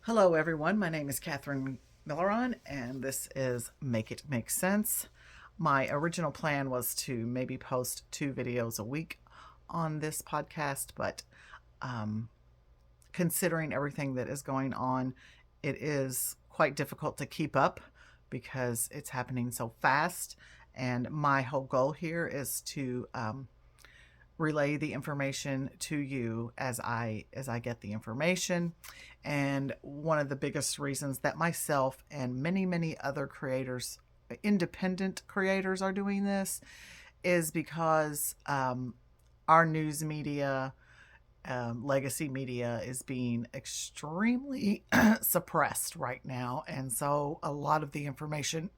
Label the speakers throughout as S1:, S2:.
S1: Hello, everyone. My name is Catherine Milleron, and this is Make It Make Sense. My original plan was to maybe post 2 videos a week on this podcast, but um, considering everything that is going on, it is quite difficult to keep up because it's happening so fast. And my whole goal here is to relay the information to you as I get the information. And one of the biggest reasons that myself and many other creators, independent creators, are doing this is because our news media, legacy media, is being extremely suppressed right now, and so a lot of the information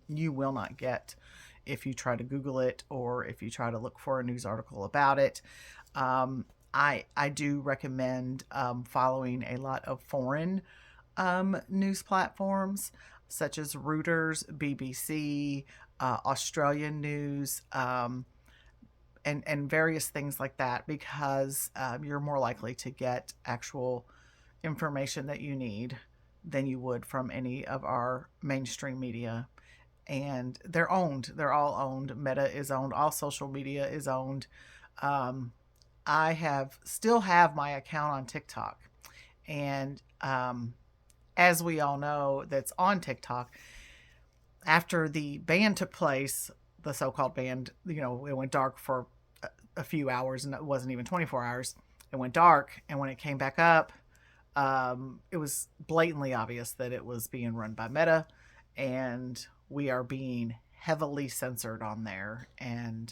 S1: you will not get if you try to Google it or if you try to look for a news article about it. I do recommend following a lot of foreign news platforms such as Reuters, BBC, Australian news, and various things like that, because you're more likely to get actual information that you need than you would from any of our mainstream media. And they're owned. They're all owned. Meta is owned. All social media is owned. Um, I have still have my account on TikTok, and as we all know, that's on TikTok. After the ban took place, the so-called ban, it went dark for a few hours, and it wasn't even 24 hours. It went dark, and when it came back up, it was blatantly obvious that it was being run by Meta, and we are being heavily censored on there. And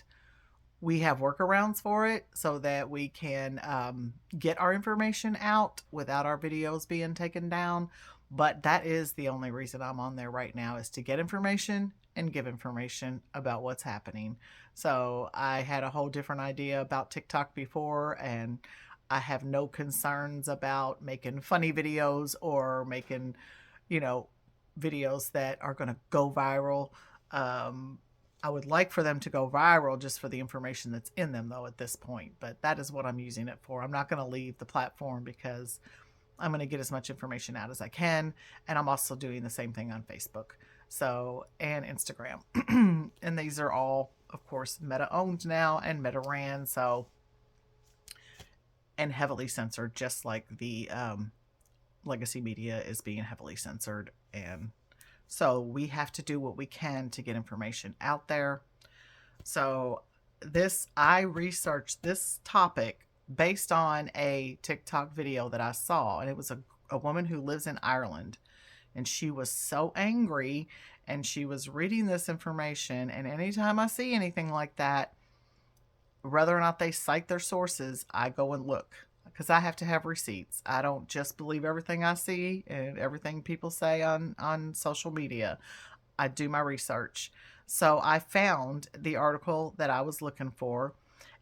S1: we have workarounds for it so that we can get our information out without our videos being taken down. But that is the only reason I'm on there right now, is to get information and give information about what's happening. So I had a whole different idea about TikTok before, and I have no concerns about making funny videos or making, you know, videos that are going to go viral. I would like for them to go viral just for the information that's in them, though, at this point. But that is what I'm using it for. I'm not going to leave the platform because I'm going to get as much information out as I can. And I'm also doing the same thing on Facebook, so, and Instagram. And these are all, of course, Meta owned now and Meta ran. So, and heavily censored, just like the legacy media is being heavily censored. And so we have to do what we can to get information out there. So I researched this topic based on a TikTok video that I saw, and it was a woman who lives in Ireland, and she was so angry, and she was reading this information. And anytime I see anything like that, whether or not they cite their sources, I go and look, because I have to have receipts. I don't just believe everything I see and everything people say on social media. I do my research. So I found the article that I was looking for,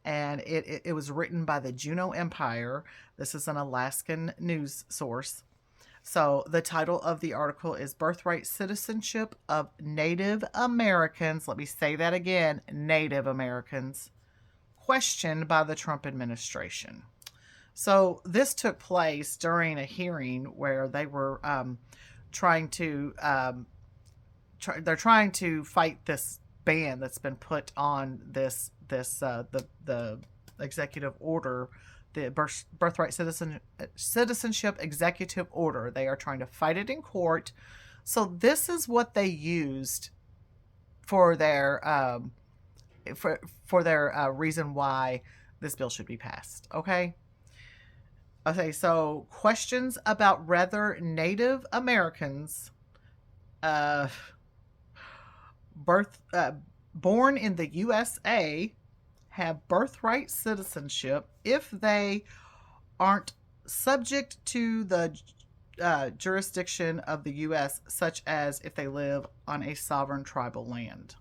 S1: and it was written by the Juneau Empire. This is an Alaskan news source. So the title of the article is Birthright Citizenship of Native Americans. Let me say that again, Native Americans, questioned by the Trump administration. So this took place during a hearing where they were trying to they're trying to fight this ban that's been put on the executive order, the birthright citizenship executive order. They are trying to fight it in court. So this is what they used for their reason why this bill should be passed. Okay. So questions about whether Native Americans uh, born in the USA have birthright citizenship if they aren't subject to the jurisdiction of the U.S., such as if they live on a sovereign tribal land.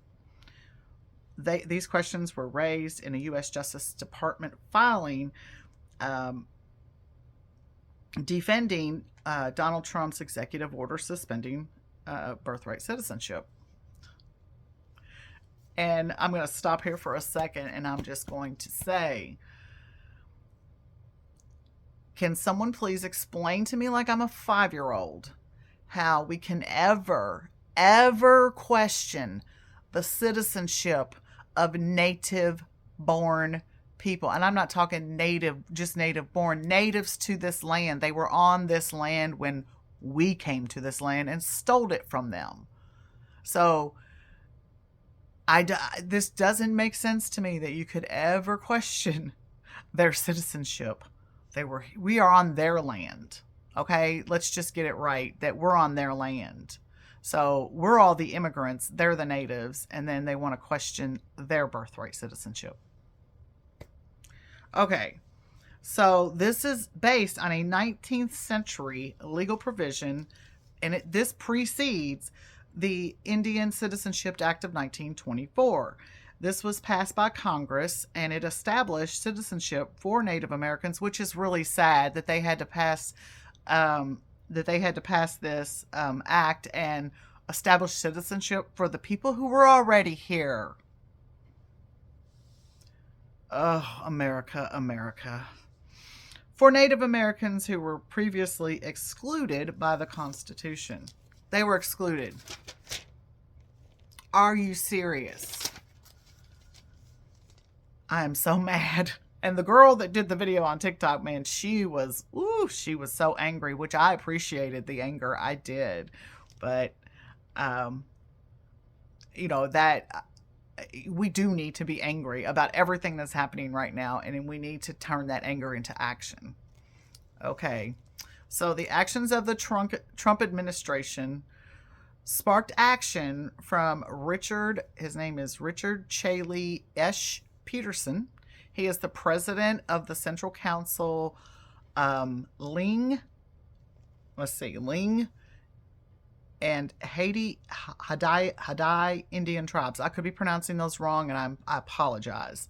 S1: These questions were raised in a U.S. Justice Department filing defending Donald Trump's executive order suspending birthright citizenship. And I'm going to stop here for a second, and I'm just going to say, Can someone please explain to me, like I'm a 5-year-old, how we can ever question the citizenship of native born people? And I'm not talking native, just native born, natives to this land. They were on this land when we came to this land and stole it from them. So this doesn't make sense to me that you could ever question their citizenship. We are on their land. Okay, let's just get it right that we're on their land. So we're all the immigrants, they're the natives, and then they want to question their birthright citizenship. Okay, so this is based on a 19th century legal provision, and this precedes the Indian Citizenship Act of 1924. This was passed by Congress, and it established citizenship for Native Americans, which is really sad that they had to pass this act and establish citizenship for the people who were already here. Oh, America, America. For Native Americans who were previously excluded by the Constitution. They were excluded. Are you serious? I am so mad. And the girl that did the video on TikTok, man, she was so angry, which I appreciated the anger. I did. But, that we do need to be angry about everything that's happening right now, and we need to turn that anger into action. Okay. So the actions of the Trump administration sparked action from his name is Richard Chaley Esch Peterson. He is the president of the Central Council Ling and Haddai Indian tribes. I could be pronouncing those wrong, and I apologize.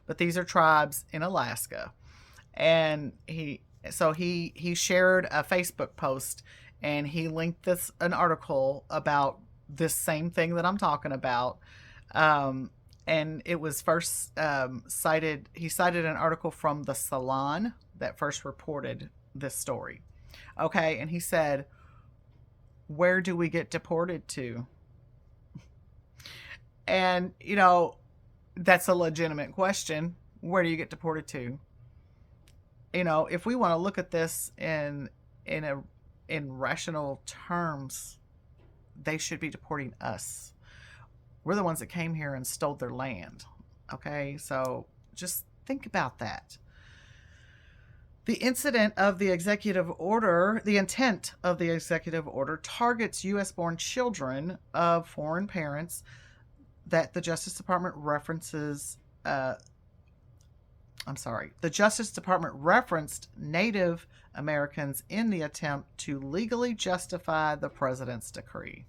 S1: But these are tribes in Alaska. And he shared a Facebook post, and he linked an article about this same thing that I'm talking about. And it was first cited. He cited an article from the Salon that first reported this story. Okay, and he said, "Where do we get deported to?" And that's a legitimate question. Where do you get deported to? If we want to look at this in rational terms, they should be deporting us. We're the ones that came here and stole their land. Okay, so just think about that. The intent of the executive order targets U.S.-born children of foreign parents that the Justice Department references. The Justice Department referenced Native Americans in the attempt to legally justify the president's decree.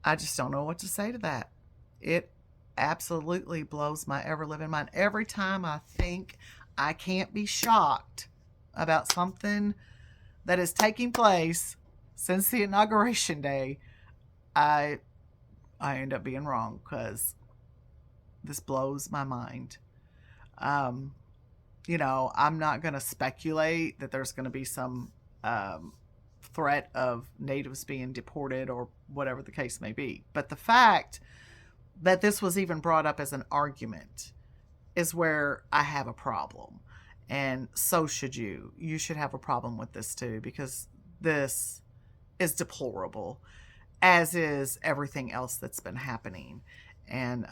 S1: I just don't know what to say to that. It absolutely blows my ever-living mind. Every time I think I can't be shocked about something that is taking place since the inauguration day, I end up being wrong, because this blows my mind. I'm not going to speculate that there's going to be some threat of natives being deported or whatever the case may be. But the fact that this was even brought up as an argument is where I have a problem. And so should you. You should have a problem with this too, because this is deplorable, as is everything else that's been happening. And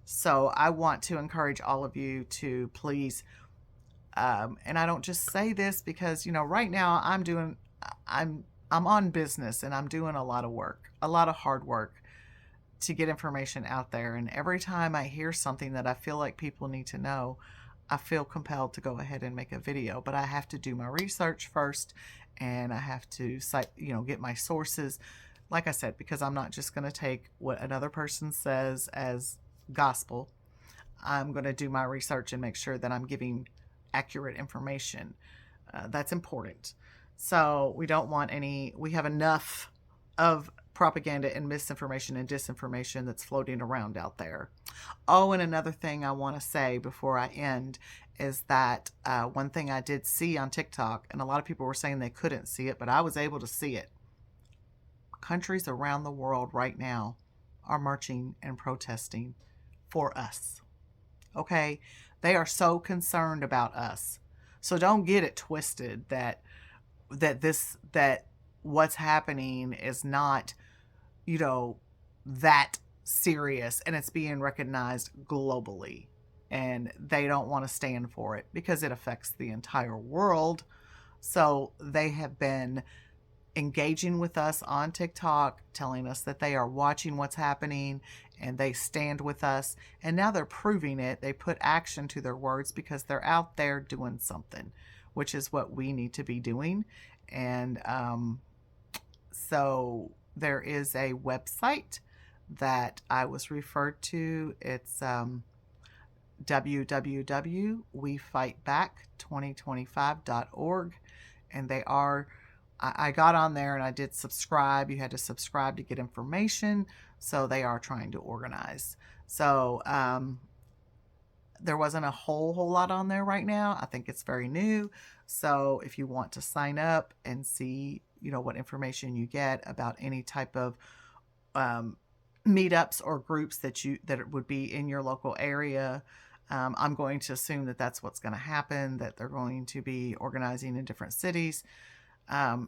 S1: so I want to encourage all of you to please, and I don't just say this because, right now I'm on business, and I'm doing a lot of work, a lot of hard work to get information out there. And every time I hear something that I feel like people need to know, I feel compelled to go ahead and make a video. But I have to do my research first, and I have to cite, get my sources. Like I said, because I'm not just going to take what another person says as gospel. I'm going to do my research and make sure that I'm giving accurate information. That's important. So we have enough of propaganda and misinformation and disinformation that's floating around out there. Oh, and another thing I want to say before I end is that one thing I did see on TikTok, and a lot of people were saying they couldn't see it, but I was able to see it. Countries around the world right now are marching and protesting for us. Okay? They are so concerned about us. So don't get it twisted that what's happening is not, you know, that serious, and it's being recognized globally. And they don't want to stand for it because it affects the entire world. So they have been engaging with us on TikTok, telling us that they are watching what's happening and they stand with us. And now they're proving it. They put action to their words because they're out there doing something, which is what we need to be doing. And so there is a website that I was referred to. It's www.wefightback2025.org. And they are, I got on there and I did subscribe. You had to subscribe to get information. So they are trying to organize. So there wasn't a whole lot on there right now. I think it's very new. So if you want to sign up and see, you know, what information you get about any type of meetups or groups that would be in your local area, I'm going to assume that that's what's going to happen, that they're going to be organizing in different cities.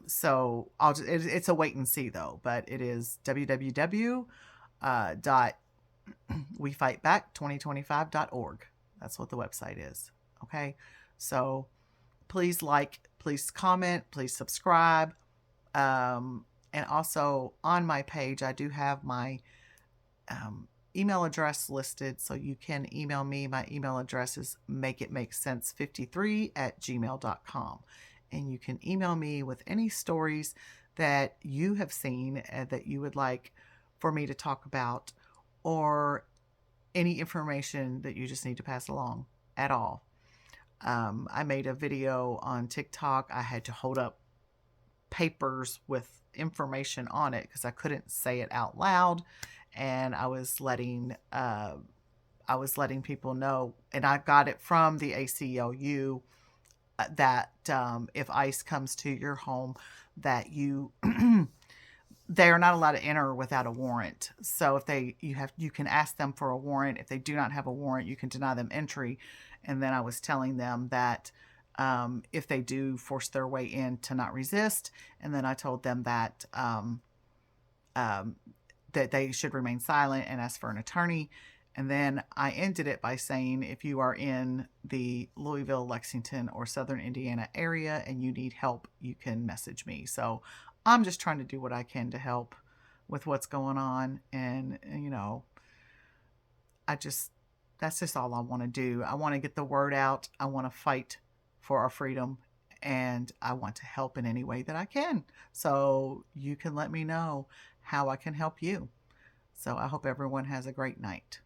S1: So it's a wait and see though, but it is www.wefightback2025.org. That's what the website is. Okay. So please please comment, please subscribe. And also on my page, I do have my email address listed, so you can email me. My email address is makeitmakesense53@gmail.com. And you can email me with any stories that you have seen that you would like for me to talk about, or any information that you just need to pass along at all. I made a video on TikTok. I had to hold up papers with information on it because I couldn't say it out loud, and I was letting people know, and I got it from the ACLU, that if ICE comes to your home, that you they are not allowed to enter without a warrant. So if you can ask them for a warrant. If they do not have a warrant, you can deny them entry. And then I was telling them that if they do force their way in, to not resist. And then I told them that that they should remain silent and ask for an attorney. And then I ended it by saying, if you are in the Louisville, Lexington, or Southern Indiana area and you need help, you can message me. So I'm just trying to do what I can to help with what's going on. And you know, that's just all I want to do. I want to get the word out. I want to fight for our freedom, and I want to help in any way that I can. So you can let me know how I can help you. So I hope everyone has a great night.